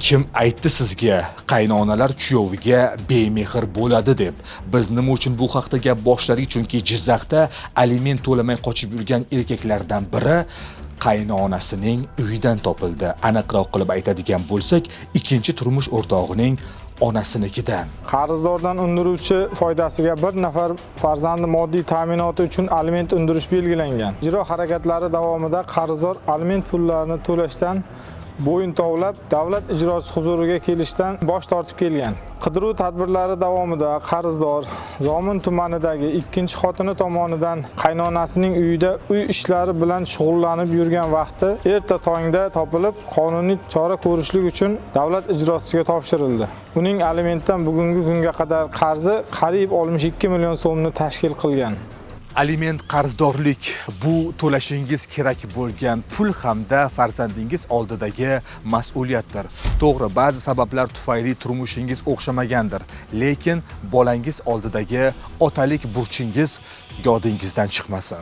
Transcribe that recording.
Kim aytdi sizga qaynonalar kuyoviga bemehr bo'ladi deb? Biz nima uchun bu haqda gap boshladik? Chunki Jizzaxda aliment to'lamay qochib yurgan erkaklardan biri qaynonasining uyidan topildi. Aniqroq qilib aytadigan bo'lsak, ikkinchi turmush o'rtog'ining onasinikidan. Qarzdordan undiruvchi foydasiga bir nafar farzandi moddiy ta'minoti uchun aliment undirish belgilangan. Ijro harakatlari davomida qarzdor aliment pullarini to'lashdan bo'yin tovlab, davlat ijrochisi huzuriga kelishdan bosh tortib kelgan. Qidiruv tadbirlari davomida qarzdor Zomin tumanidagi ikkinchi xotini tomonidan qaynonasining uyida uy ishlari bilan shug'ullanib yurgan vaqti erta tongda topilib, qonuniy chora ko'rishlik uchun davlat ijrochisiga topshirildi. Uning alimentdan bugungi kunga qadar qarzi qariyb 62 million so'mni tashkil qilgan. Aliment qarzdorlik bu to'lashingiz kerak bo'lgan pul hamda farzandingiz oldidagi mas'uliyatdir. To'g'ri, ba'zi sabablar tufayli turmushingiz o'xshamagandir, lekin bolangiz oldidagi otalik burchingiz yodingizdan chiqmasin.